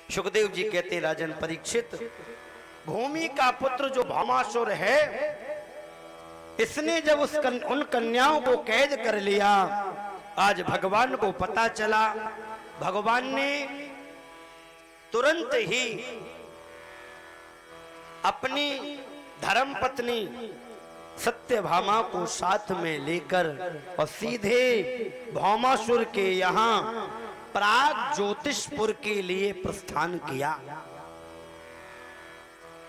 सुखदेव जी कहते राजन परीक्षित, भूमि का पुत्र जो भौमासुर है, इसने जब उन कन्याओं को कैद कर लिया, आज भगवान को पता चला, भगवान ने तुरंत ही अपनी धर्मपत्नी सत्यभामा को साथ में लेकर और सीधे भौमासुर के यहाँ प्राग ज्योतिषपुर के लिए प्रस्थान किया।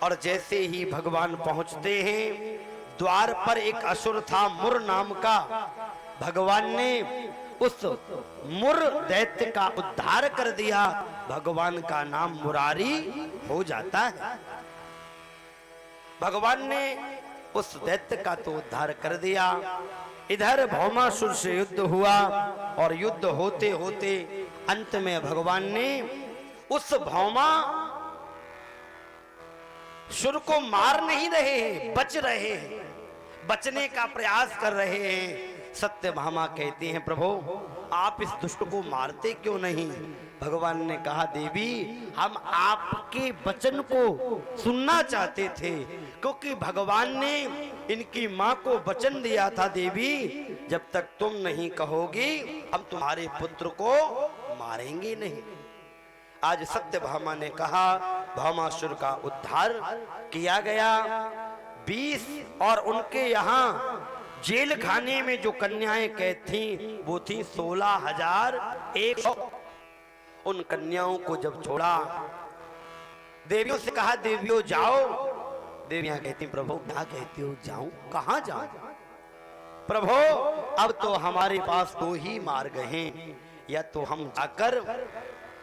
और जैसे ही भगवान पहुंचते हैं, द्वार पर एक असुर था मुर नाम का। भगवान ने उस मुर दैत्य का उद्धार कर दिया। भगवान का नाम मुरारी हो जाता है। भगवान ने उस दैत्य का तो उद्धार कर दिया। इधर भौमासुर से युद्ध हुआ और युद्ध होते होते अंत में भगवान ने उस भौमासुर को मार नहीं रहे हैं, बच रहे हैं, बचने का प्रयास कर रहे हैं। सत्यभामा कहती हैं, प्रभु आप इस दुष्ट को मारते क्यों नहीं? भगवान ने कहा, देवी हम आपके वचन को सुनना चाहते थे, क्योंकि भगवान ने इनकी माँ को वचन दिया था, देवी जब तक तुम नहीं कहोगी हम तुम्हारे पुत्र को मारेंगे नहीं। आज सत्यभामा ने कहा, भौमासुर का उद्धार किया गया। 20 और उनके यहाँ जेल खाने में जो कन्याएं कैद थीं वो थी 16,100। उन कन्याओं को जब छोड़ा, देवियों से कहा, देवियों जाओ। देवियां कहती, प्रभु क्या कहती हो, जाऊं? कहां जाऊं? प्रभु अब तो हमारे पास 2 ही मार्ग हैं, या तो हम जाकर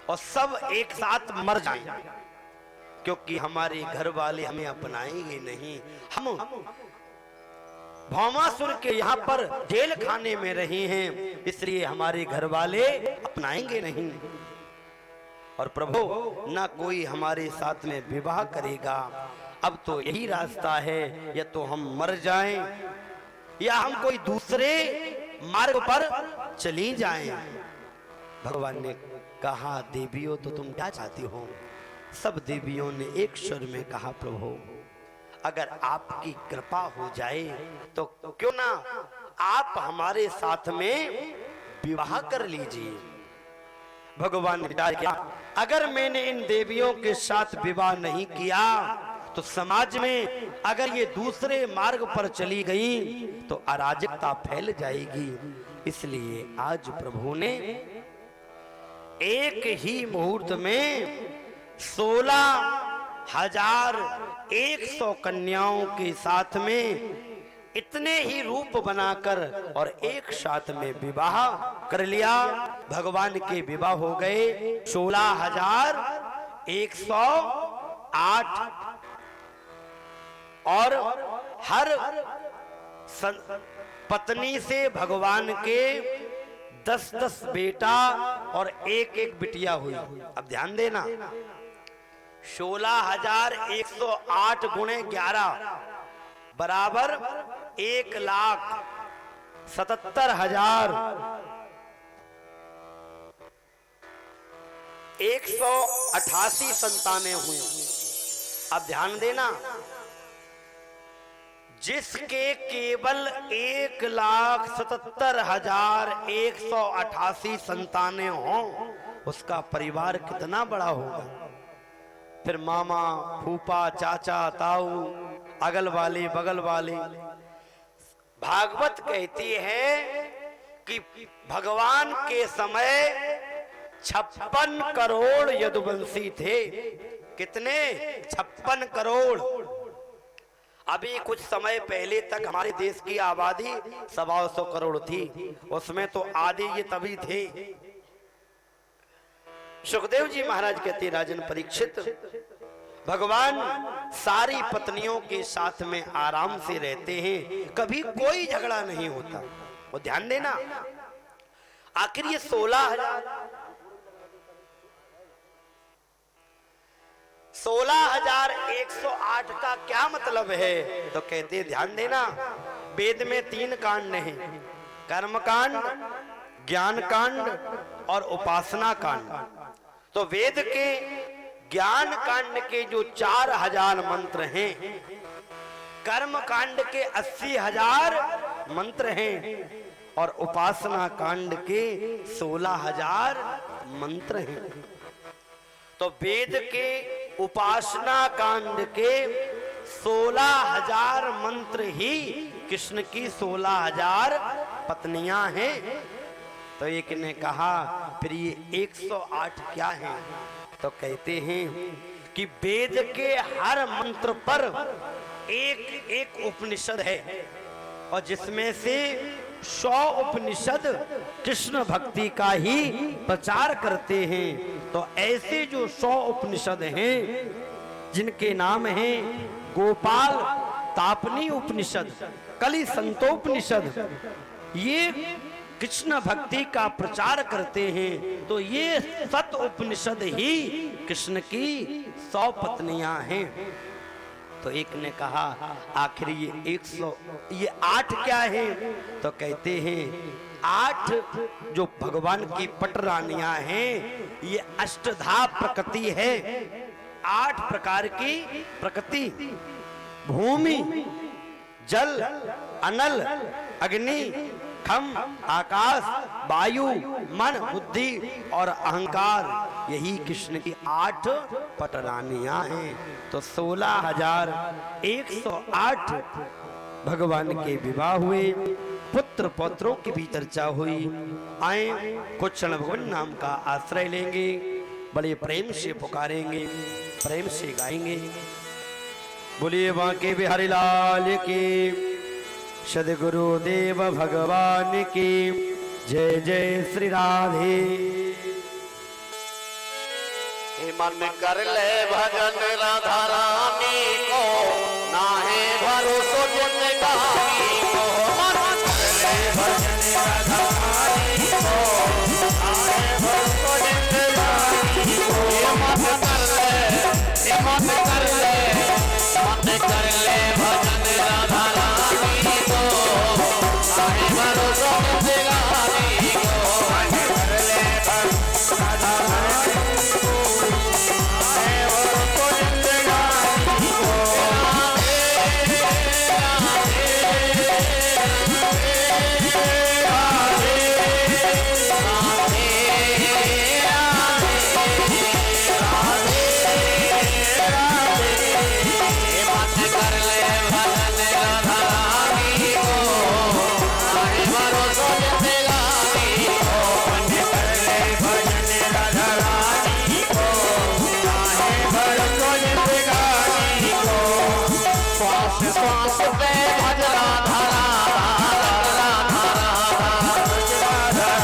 और सब एक साथ मर जाएं, क्योंकि हमारे घर वाले हमें अपनाएंगे नहीं। हम भौमासुर के यहाँ पर जेल खाने में रहे हैं, इसलिए हमारे घर वाले अपनाएंगे नहीं। और प्रभु ना कोई हमारे साथ में विवाह करेगा। अब तो यही रास्ता है, या तो हम मर जाएं या हम कोई दूसरे मार्ग पर चली जाएं। भगवान ने कहा, देवियों तो तुम क्या चाहती हो? सब देवियों ने एक स्वर में कहा, प्रभु अगर आपकी कृपा हो जाए तो क्यों ना आप हमारे साथ में विवाह कर लीजिए। भगवान ने किया, अगर मैंने इन देवियों के साथ विवाह नहीं किया तो समाज में अगर ये दूसरे मार्ग पर चली गई तो अराजकता फैल जाएगी। इसलिए आज प्रभु ने एक ही मुहूर्त में 16,100 कन्याओं के साथ में इतने ही रूप बनाकर और एक साथ में विवाह कर लिया। भगवान के विवाह हो गए 16,108 और हर पत्नी से भगवान के 10-10 बेटा और एक बिटिया हुई। अब ध्यान देना, 16,108 गुणे 11 बराबर 1,77,188 संतानें हुई। अब ध्यान देना, जिसके केवल 1,77,188 संतानें हों उसका परिवार कितना बड़ा होगा। फिर मामा, फूफा, चाचा, ताऊ, अगल वाले बगल वाले। भागवत कहती है कि भगवान के समय 56 करोड़ यदुवंशी थे। कितने? 56 करोड़। अभी कुछ समय पहले तक हमारे देश की आबादी 125 करोड़ थी, उसमें तो आधे ये तभी थे। सुखदेव जी महाराज कहते, राजन परीक्षित, भगवान सारी पत्नियों के साथ में आराम से रहते हैं, कभी कोई झगड़ा नहीं होता। वो ध्यान देना, आखिर ये 16,108 का क्या मतलब है? तो कहते, ध्यान देना, वेद में 3 कांड हैं, कर्म कांड, ज्ञान कांड और उपासना कांड। तो वेद के ज्ञान कांड के जो 4000 मंत्र हैं, कर्म कांड के 80,000 मंत्र हैं और उपासना कांड के 16,000 मंत्र हैं। तो वेद के उपासना कांड के 16,000 मंत्र ही कृष्ण की 16,000 पत्नियां हैं। तो एक ने कहा फिर ये 108 क्या है? तो कहते हैं कि वेद के हर मंत्र पर एक एक उपनिषद है और जिसमें से 100 उपनिषद कृष्ण भक्ति का ही प्रचार करते हैं। तो ऐसे जो 100 उपनिषद हैं जिनके नाम हैं गोपाल तापनी उपनिषद, कलि संतोपनिषद, ये कृष्ण भक्ति का प्रचार करते हैं। तो ये 7 उपनिषद ही कृष्ण की 100 पत्नियां हैं। तो एक ने कहा आखिर ये 8 क्या है? तो कहते हैं 8 जो भगवान की पटरानियां हैं, ये अष्टधा प्रकृति है। 8 प्रकार की प्रकृति, भूमि, जल, अनल, अग्नि, खम, आकाश, वायु, मन, बुद्धि और अहंकार, यही कृष्ण की 8 पटरानियां हैं। तो 16,108 भगवान के विवाह हुए, पुत्र पौत्रों की भी चर्चा हुई। आए कुछ क्षण भगवान नाम का आश्रय लेंगे, बड़े प्रेम से पुकारेंगे, प्रेम से गाएंगे। बोलिए बांके बिहारी लाल की, सद्गुरुदेव भगवान की जय जय श्री राधे। मन कर ले भजन राधा रानी को, ना है भरोसा जिंदगानी को। मन कर ले भजन राधा रानी को, ना है भरोसा जिंदगानी को। मन कर ले, मन कर ले, मन कर ले भजन राधा रानी को, ना है भरोसा जिंदगानी को। मन कर ले भजन राधा रानी को, श्वास पे भज राधा राधा, राधा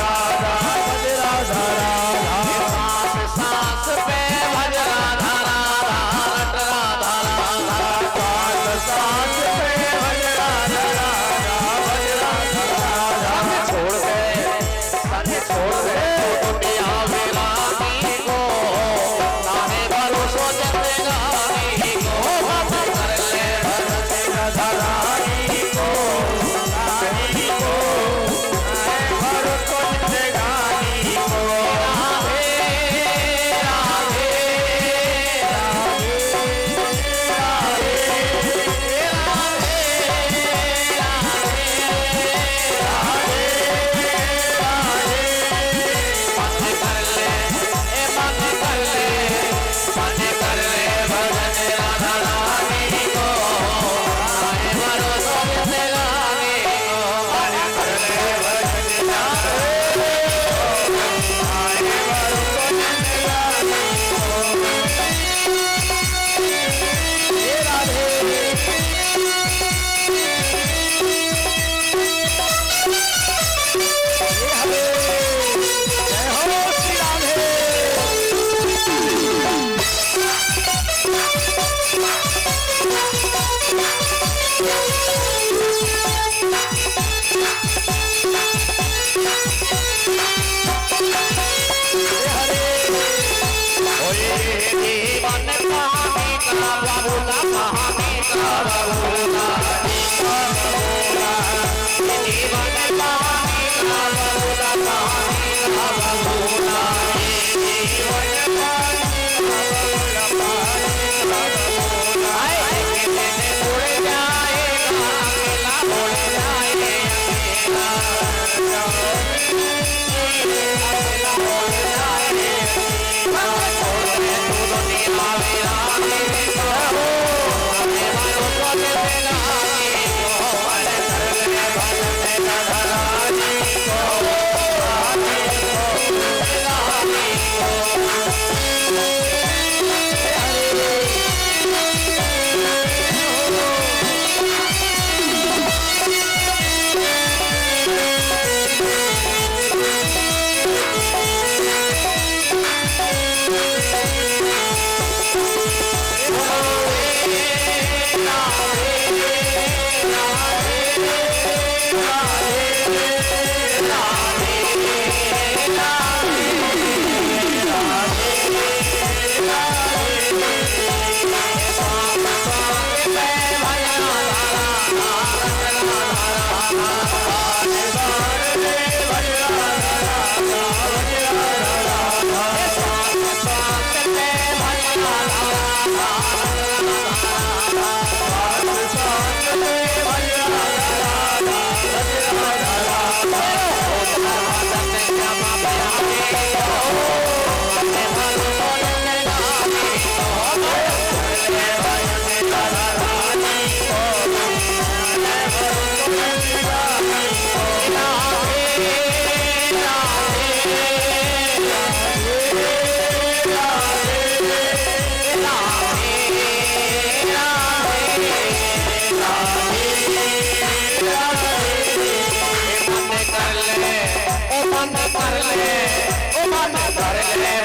राधा, भज राधा राधा। सांस पे भज राधा राधा, राधा राधा। सांस पे भज राधा राधा, भज राधा राधा। छोड़ गए, छोड़ गए दुनिया वीरानी को, नाहे भरोसा जिंदगानी को। मन कर ले राधा रानी को, रानी को, भरोसा जिंदगानी को। राधे राधे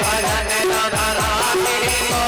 भजन राधा रानी को